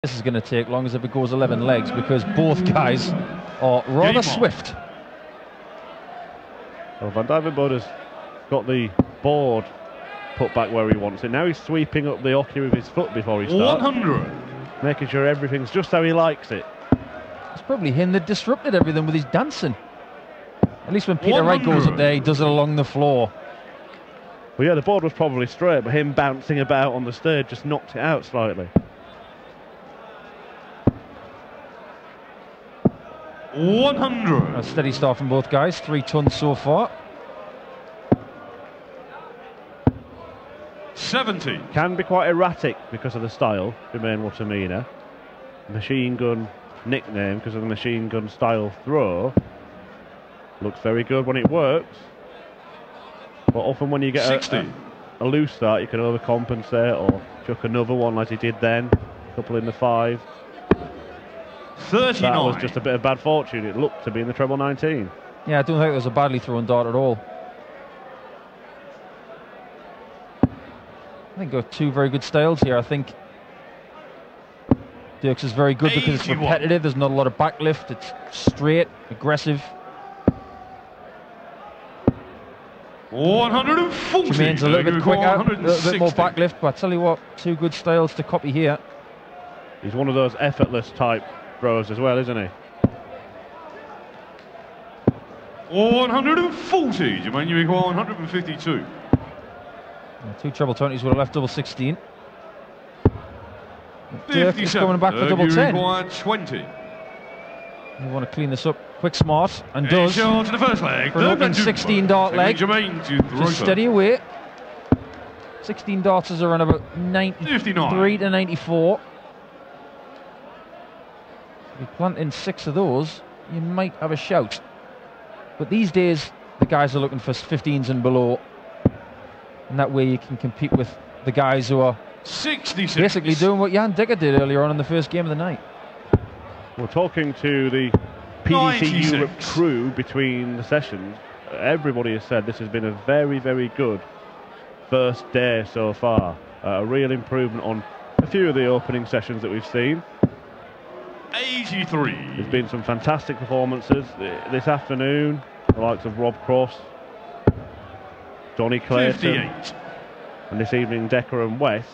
This is going to take long as if it goes 11 legs, because both guys are rather swift. Well, Van Duijvenbode's got the board put back where he wants it. Now he's sweeping up the hockey with his foot before he starts. 100. Making sure everything's just how he likes it. It's probably him that disrupted everything with his dancing. At least when Peter Wright goes up there, he does it along the floor. Well, yeah, the board was probably straight, but him bouncing about on the stage just knocked it out slightly. 100. A steady start from both guys, 3 tons so far. 70. Can be quite erratic because of the style, Jermaine Wattimena. Machine gun nickname because of the machine gun style throw. Looks very good when it works. But often when you get a loose start, you can overcompensate or chuck another one like he did then. A couple in the 5. 39. That was just a bit of bad fortune. It looked to be in the treble 19. Yeah, I don't think it was a badly thrown dart at all. I think got 2 very good styles here. I think Dirk's is very good because it's repetitive. There's not a lot of backlift. It's straight, aggressive. 140. Jermaine's a little bit quicker, a little bit more backlift. But I tell you what, 2 good styles to copy here. He's one of those effortless type throwers as well, isn't he? 140. Jermaine, you require 152. 2 treble 20s would have left double 16. Dirk is coming back for double 10. 20. You want to clean this up quick, smart, and does. To the first leg. For an opening 16 dart leg. Jermaine to just steady away. 16 darters are on about 93 to 94. If you plant in 6 of those, you might have a shout. But these days, the guys are looking for 15s and below. And that way you can compete with the guys who are 66. Basically doing what Jan Dicker did earlier on in the first game of the night. We're talking to the PDC 96. Europe crew between the sessions. Everybody has said this has been a very, very good first day so far. A real improvement on a few of the opening sessions that we've seen. 83. There's been some fantastic performances this afternoon. The likes of Rob Cross, Donny Clayton, 58. and this evening Decker and West.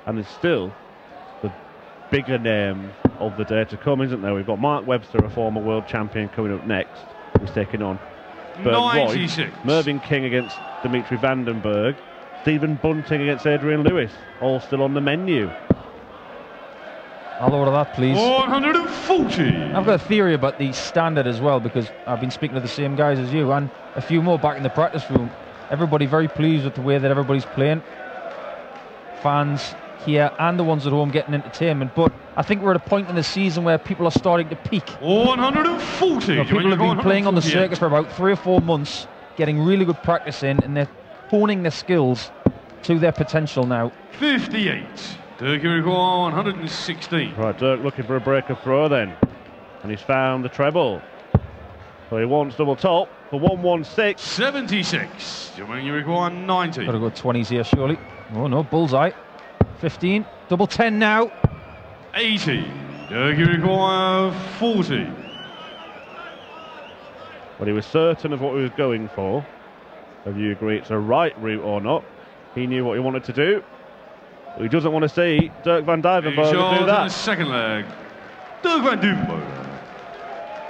And there's still the bigger name of the day to come, isn't there? We've got Mark Webster, a former world champion, coming up next, who's taking on Berg 96. Roy, Mervyn King against Dimitri Vandenberg, Stephen Bunting against Adrian Lewis, all still on the menu. I'll order that, please. 140. I've got a theory about the standard as well, because I've been speaking to the same guys as you and a few more back in the practice room. Everybody very pleased with the way that everybody's playing. Fans here and the ones at home getting entertainment. But I think we're at a point in the season where people are starting to peak. 140. You know, people have been playing on the circuit for about 3 or 4 months, getting really good practice in, and they're honing their skills to their potential now. 58. Dirk, you require 116. Right, Dirk looking for a breaker throw then. And he's found the treble. So he wants double top for 116. 76. Jermaine, you require 90. Got to go 20s here, surely. Oh no, bullseye. 15, double 10 now. 80. Dirk, you require 40. But he was certain of what he was going for. Whether you agree it's a right route or not, he knew what he wanted to do. But he doesn't want to see Dirk Van Duijvenbode do that. The second leg. Dirk Van Duijvenbode.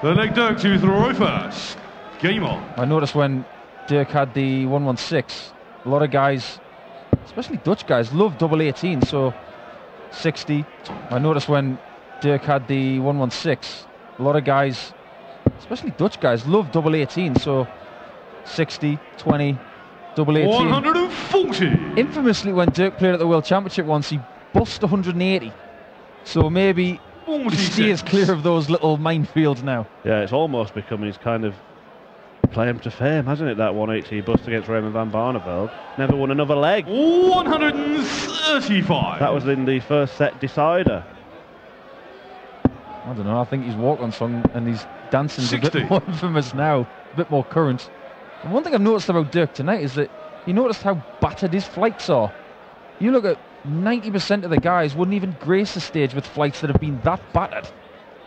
The leg Dirk to throw first. Game on. I noticed when Dirk had the 116, a lot of guys, especially Dutch guys, love double 18, so 60. I noticed when Dirk had the 116, a lot of guys, especially Dutch guys, love double 18, so 60, 20, double 18. 140. Infamously, when Dirk played at the World Championship once, he bust 180. So maybe he steers clear of those little minefields now. Yeah, it's almost become his kind of claim to fame, hasn't it, that 180 bust against Raymond van Barneveld. Never won another leg. 135. That was in the first set decider. I don't know, I think his walk-on song and his dancing's 60. a bit more infamous now, a bit more current. And one thing I've noticed about Dirk tonight is that you noticed how battered his flights are. You look at 90% of the guys wouldn't even grace the stage with flights that have been that battered.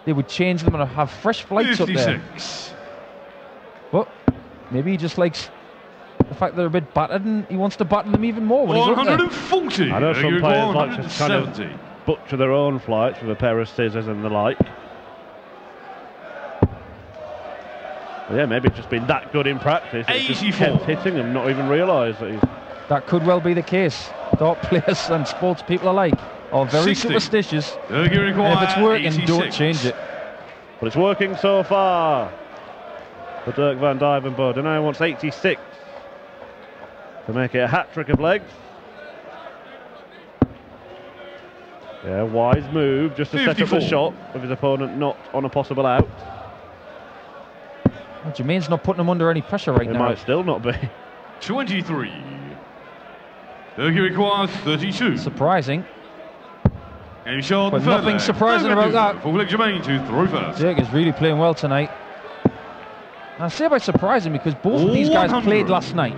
They would change them and have fresh flights 56. up there. But maybe he just likes the fact they're a bit battered and he wants to batten them even more when he's up there. 140. I know some players like to kind 170. of butcher their own flights with a pair of scissors and the like. Well, yeah, maybe it's just been that good in practice. It's just kept hitting them, not even realise that he's... That could well be the case. Dart players and sports people alike are very 60. superstitious. And if it's working, 86. don't change it. But it's working so far for Dirk van Duijvenbode. Now he wants 86 to make it a hat-trick of legs. Yeah, wise move just to 54. set up the shot with his opponent not on a possible out. Well, Jermaine's not putting him under any pressure right It now. might still not be. 23. Turkey requires 32. Surprising. Game shot. But nothing surprising about that. For Jermaine to throw first. Dirk is really playing well tonight. And I say about surprising because both of these guys 100. played last night.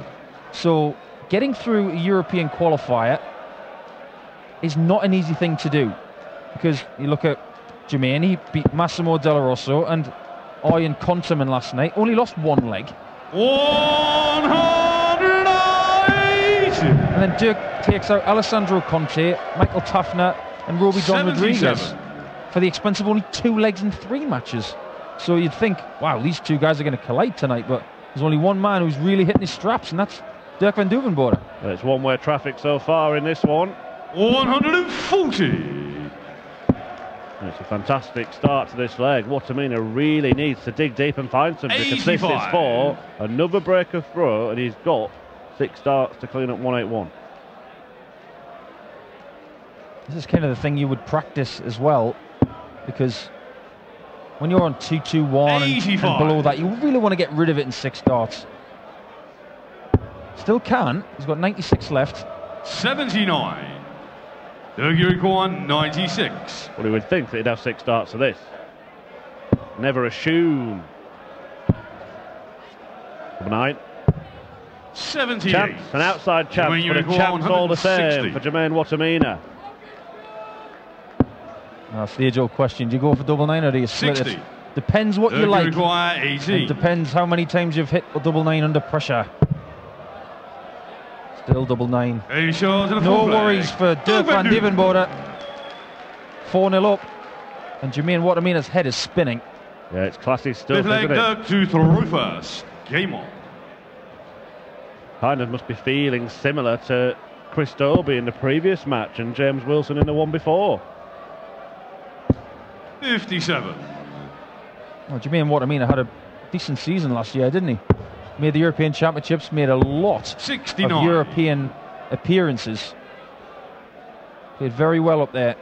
So getting through a European qualifier is not an easy thing to do. Because you look at Jermaine, he beat Massimo Della Rosso and Ian Conterman last night. Only lost one leg. 108. And then Dirk takes out Alessandro Conte, Michael Tafner and Roby Don 77. Rodriguez for the expense of only 2 legs in 3 matches. So you'd think, wow, these two guys are going to collide tonight, but there's only one man who's really hitting his straps, and that's Dirk van Duijvenbode. Well, it's one-way traffic so far in this one. 140. It's a fantastic start to this leg. Wattimena really needs to dig deep and find something because this is 85. for another break of throw, and he's got 6 starts to clean up 181. This is kind of the thing you would practice as well, because when you're on 2-2-1 and below that, you really want to get rid of it in 6 darts. Still can. He's got 96 left. 79. Turkey require 96. Well, he would think that he'd have 6 starts to this. Never assume. Number 9. 78. Chance, an outside chance, Jermaine, but a you chance all the 160. same for Jermaine Wattimena. Stage-old question. Do you go for double 9 or do you split 60. it? Depends what you Turkey like. require 80. It depends how many times you've hit a double 9 under pressure. Still double 9. 8 shots and a No full worries flag. for Dirk van Duijvenbode. 4-0 up. And Jermaine Wattimena's head is spinning. Yeah, it's classy stuff, Fifth leg isn't it? Dirk to throw first. Game on. Kind of must be feeling similar to Chris Dobie in the previous match and James Wilson in the one before. 57. Well, Jermaine Wattimena had a decent season last year, didn't he? Made the European Championships, made a lot 69. of European appearances. Played very well up there.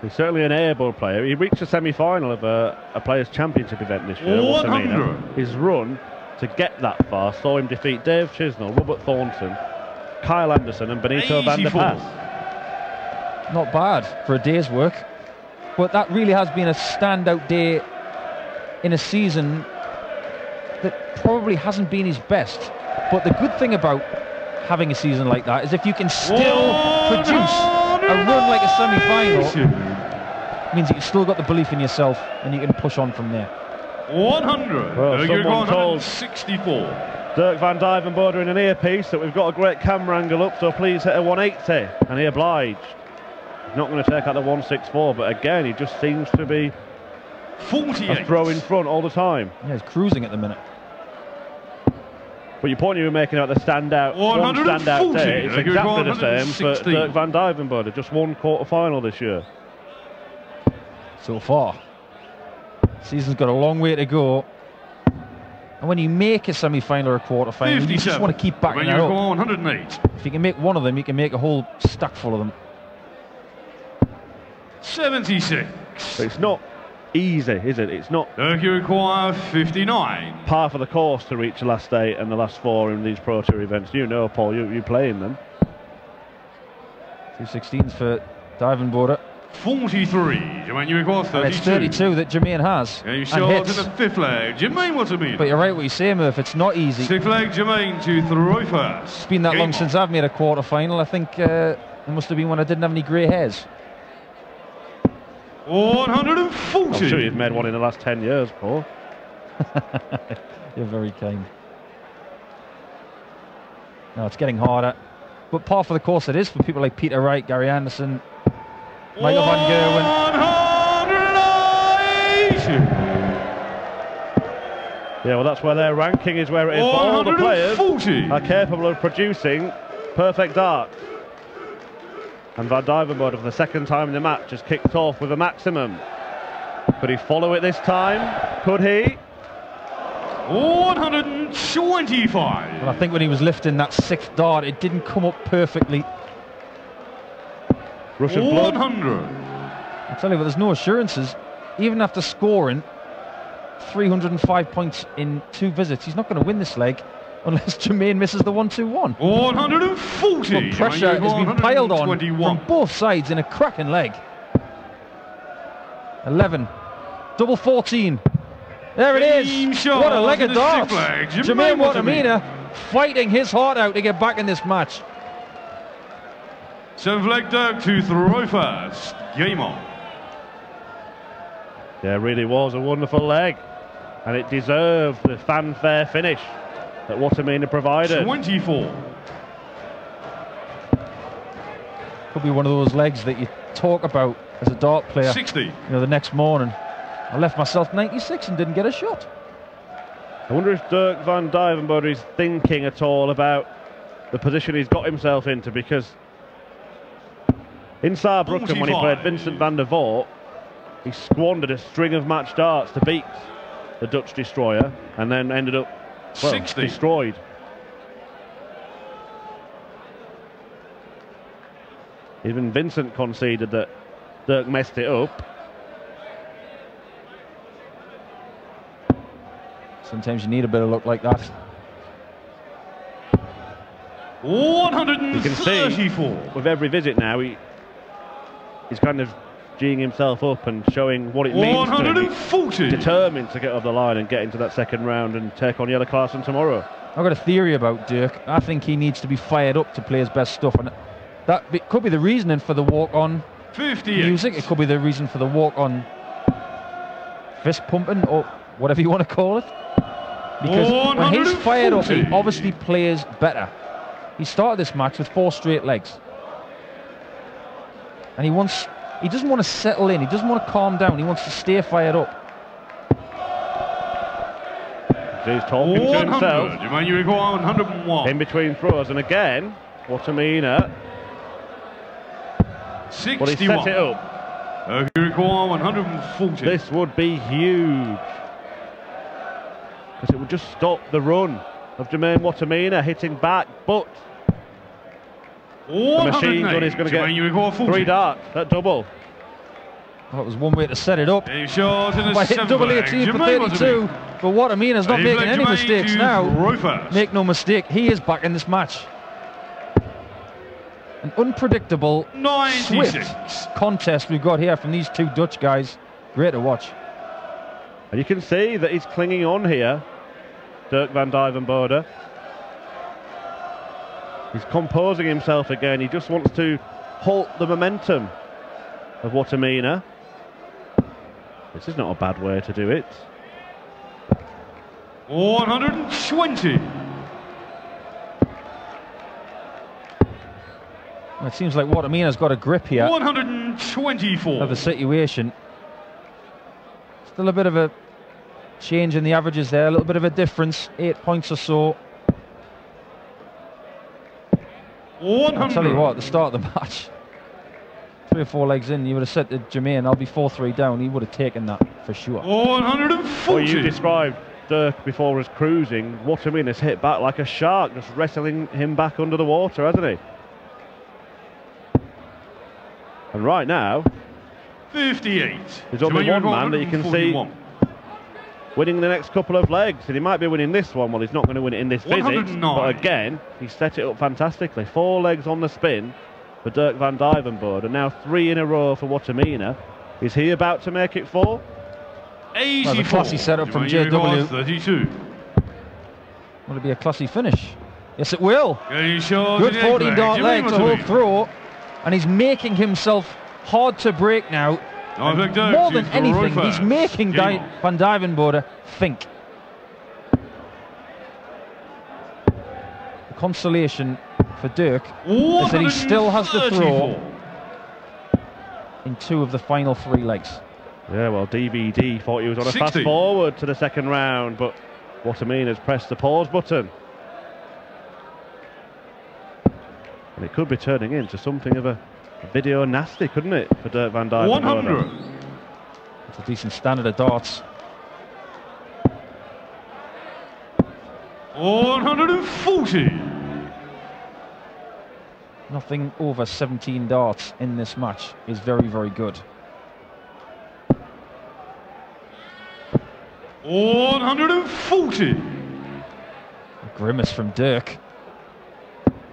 He's certainly an able player. He reached the semi-final of a Players' Championship event this year. 100. His run to get that far saw him defeat Dave Chisnell, Robert Thornton, Kyle Anderson and Benito van der 84. Pas. Not bad for a day's work. But that really has been a standout day in a season that probably hasn't been his best. But the good thing about having a season like that is if you can still produce a run like a semi-final, it means you've still got the belief in yourself and you can push on from there. 100. Well, someone told 64. Dirk van Duijvenbode in an earpiece that we've got a great camera angle up, so please hit a 180, and he obliged. He's not going to take out the 164, but again, he just seems to be 48. a throw in front all the time. Yeah, he's cruising at the minute. But your point you were making about the standout, one 140. standout day, it's Like exactly the same for 116. Dirk van Duijvenbode, just one quarter-final this year. So far. Season's got a long way to go. And when you make a semi-final or a quarter-final, you just want to keep backing When that you up. go 108. If you can make one of them, you can make a whole stack full of them. 76. But it's not easy, is it? It's not Turkey require 59. par for the course to reach the last 8 and the last 4 in these Pro Tour events. You know, Paul, you play in them. 216s for Duijvenbode. 143. Jermaine, you require 32. And it's 32 that Jermaine has. Game And shot in hits. the fifth leg. Jermaine Wattimena. But you're right what you say, Murph. It's not easy. Sixth leg, Jermaine to throw first. It's been that long since I've made a quarter final. I think it must have been when I didn't have any grey hairs. 140. I'm sure you've made one in the last 10 years, Paul. You're very kind. No, it's getting harder. But par for the course it is for people like Peter Wright, Gary Anderson, Michael van Gerwen. 108. Yeah, well, that's where their ranking is, where it is. But all the players 140. are capable of producing perfect darts. And Van Duijvenbode, for the second time in the match, has kicked off with a maximum. Could he follow it this time? Could he? 125. Well, I think when he was lifting that sixth dart, it didn't come up perfectly. Russian blood. 100. I tell you what, there's no assurances. Even after scoring 305 points in 2 visits, he's not going to win this leg unless Jermaine misses the 1-2-1. 140. But pressure has been piled on 121. from both sides in a cracking leg. 11. Double 14. There it Game is. shot What a leg in of the darts. sixth leg. Jermaine Wattimena. Wattimena fighting his heart out to get back in this match. Seventh leg, Dirk to throw first. Game on. Yeah, it really was a wonderful leg. And it deserved the fanfare finish that Wattimena provided. 24. Could be one of those legs that you talk about as a dart player. 60. You know, the next morning. I left myself 96 and didn't get a shot. I wonder if Dirk Van Duijvenbode is thinking at all about the position he's got himself into, because in Saarbrücken, when he played 45. Vincent van der Voort, he squandered a string of match darts to beat the Dutch destroyer and then ended up, well, 60. destroyed. Even Vincent conceded that Dirk messed it up. Sometimes you need a bit of luck like that. 134. With every visit now, he's kind of geeing himself up and showing what it means to him. 140. He's determined to get off the line and get into that second round and take on Jelle Klaassen tomorrow. I've got a theory about Dirk. I think he needs to be fired up to play his best stuff, and could be the reasoning for the walk-on 58. music. It could be the reason for the walk-on fist pumping, or whatever you want to call it. Because when he's fired up, he 140. obviously plays better. He started this match with 4 straight legs, and he doesn't want to settle in. He doesn't want to calm down. He wants to stay fired up. He's talking to himself. Jermaine, you require 101. In between throws, and again, Wattimena. 61. Well, he set it up. You require 140. This would be huge, because it would just stop the run of Jermaine Wattimena hitting back, but the machine gun is going to Jermaine, you require get 40. 3 darts, that double. That was one way to set it up. Game shot in the By hitting seventh double leg. 18 for Jermaine 32. But Wattimena's not Eighth making leg, any Jermaine mistakes to now. throw first. Make no mistake, he is back in this match. An unpredictable, 96. swift contest we've got here from these 2 Dutch guys. Great to watch. And you can see that he's clinging on here, Dirk Van Duijvenbode. He's composing himself again. He just wants to halt the momentum of Wattimena. This is not a bad way to do it. 120. Well, it seems like Wattimena's got a grip here 124. of the situation. Still a bit of a change in the averages there, a little bit of a difference, 8 points or so. 100. I'll tell you what, at the start of the match, 3 or 4 legs in, you would have said to Jermaine, I'll be 4-3 down. He would have taken that for sure. 140. Well, you described Dirk before as cruising. Wattimena's hit back like a shark, just wrestling him back under the water, hasn't he? And right now, 58. there's only Jermaine, one man that you can see 141. winning the next couple of legs, and he might be winning this one. Well, he's not going to win it in this visit, 109. but again, he set it up fantastically. 4 legs on the spin, for Dirk van Duijvenbode, and now 3 in a row for Wattimena. Is he about to make it 4? 84. Well, a classy setup from JW. 32. Will it be a classy finish? Yes, it will. Good 14 dart leg to hold throw, and he's making himself hard to break now. More than anything, he's making Van Duijvenbode think. The consolation for Dirk is that he still has the throw in 2 of the final 3 legs. Yeah, well, DVD thought he was on a fast forward to the second round, but Wattimena's pressed the pause button. And it could be turning into something of a video nasty, couldn't it, for Dirk van Duijvenbode? 100. It's a decent standard of darts. 140. Nothing over 17 darts in this match is very, very good. 140. A grimace from Dirk.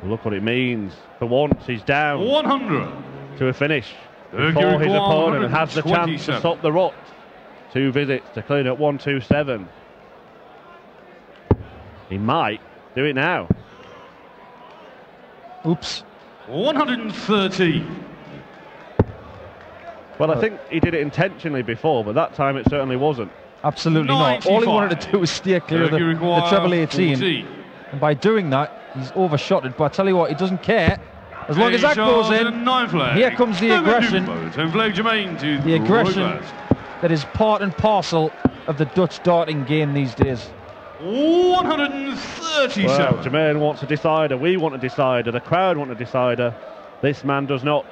Look what it means. For once, he's down 100 to a finish before his opponent has the chance to stop the rot. 2 visits to clean up 127. He might do it now. Oops. 130. Well, I think he did it intentionally before, but that time it certainly wasn't. Absolutely not. All he wanted to do was steer clear of the treble 18. 40. And by doing that, he's overshot it. But I tell you what, he doesn't care. As long as that goes in, here comes the aggression. The aggression that is part and parcel of the Dutch darting game these days. 137. Well, Jermaine wants a decider, we want a decider, the crowd want a decider. This man does not.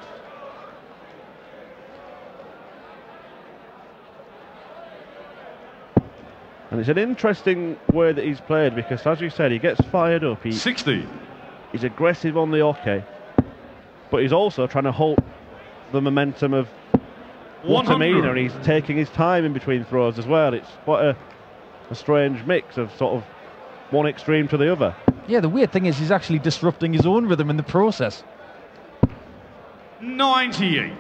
And it's an interesting way that he's played, because as you said, he gets fired up. 60. He's aggressive on the hockey, but he's also trying to hold the momentum of Wattimena, and he's taking his time in between throws as well. It's quite a strange mix of sort of one extreme to the other. Yeah, the weird thing is he's actually disrupting his own rhythm in the process. 98.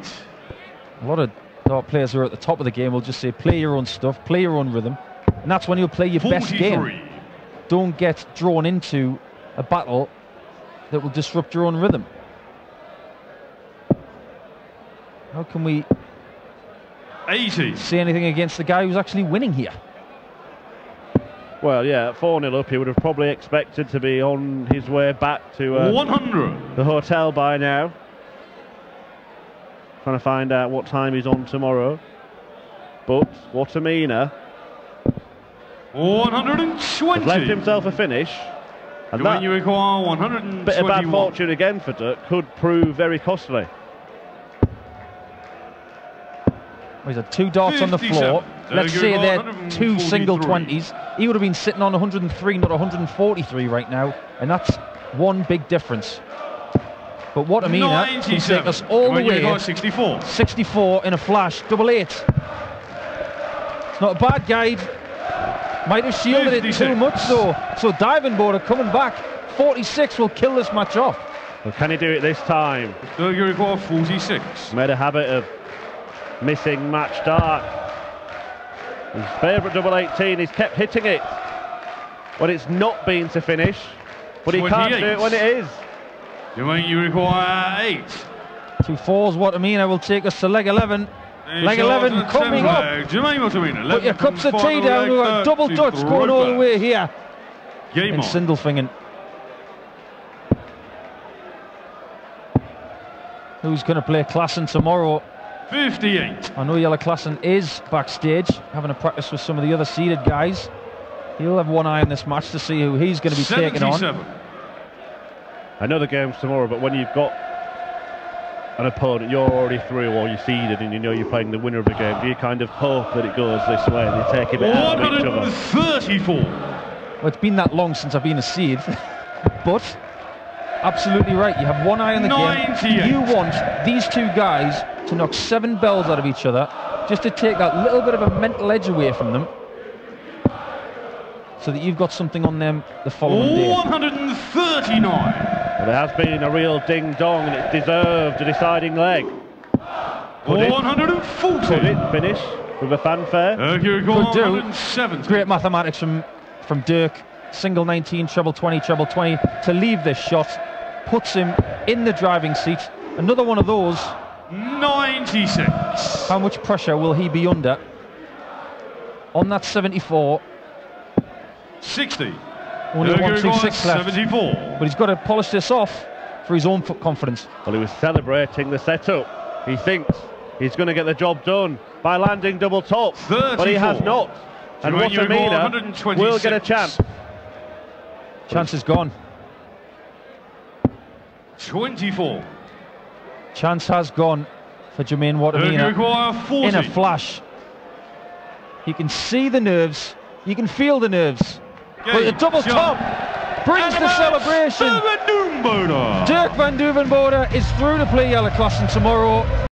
A lot of dart players who are at the top of the game will just say, play your own stuff, play your own rhythm. And that's when you'll play your 43. best game. Don't get drawn into a battle that will disrupt your own rhythm. How can we 80. say anything against the guy who's actually winning here? Well, yeah, 4-0 up, he would have probably expected to be on his way back to 100. the hotel by now. Trying to find out what time he's on tomorrow. But Wattimena 120. has left himself a finish. And when you require 121. bit of bad fortune again for Dirk could prove very costly. Well, he's had 2 darts on the floor. Let's say they're 2 single 20s. He would have been sitting on 103, not 143 right now. And that's one big difference. But Wattimena can take us all the way. 64. 64 in a flash, 88. It's not a bad guide. Might have shielded it too much though. So Duijvenbode coming back. 46 will kill this match off. Well, can he do it this time? So you require 46. Made a habit of missing match dart. His favourite double 18, he's kept hitting it when it's not been to finish, but he can't do it when it is. You require 8. 2 4s, Wattimena will take us to leg 11. Leg 11 coming up. Jermaine, Put your cups of tea down. We've got double Dutch going all the way here in Sindelfingen. Who's going to play Klassen tomorrow? 58. I know Jelle Klassen is backstage having a practice with some of the other seeded guys. He'll have one eye on this match to see who he's going to be taking on. I know the game's tomorrow, but when you've got an opponent you're already through or you're seeded and you know you're playing the winner of the game, do you kind of hope that it goes this way and you take a bit out of each other? 134. Well, it's been that long since I've been a seed, but absolutely right. You have one eye on the 98. game. You want these 2 guys to knock 7 bells out of each other, just to take that little bit of a mental edge away from them, so that you've got something on them the following day. 139. But there has been a real ding-dong, and it's deserved a deciding leg. Could it 140. finish with a fanfare? Could do. 170. Great mathematics from Dirk. Single 19, treble 20, treble 20 to leave this shot. Puts him in the driving seat. Another one of those. 96. How much pressure will he be under on that 74? 60. Only Dirk 126 left. 74. But he's got to polish this off for his own confidence. Well, he was celebrating the setup. He thinks he's going to get the job done by landing double top, 34. but he has not. And Wattimena will get a chance. Chance is gone. 24. Chance has gone for Jermaine Wattimena in a flash. You can see the nerves. You can feel the nerves. But the double top brings the celebration. Duijvenbode. Dirk van Duijvenbode is through to play yellow class tomorrow.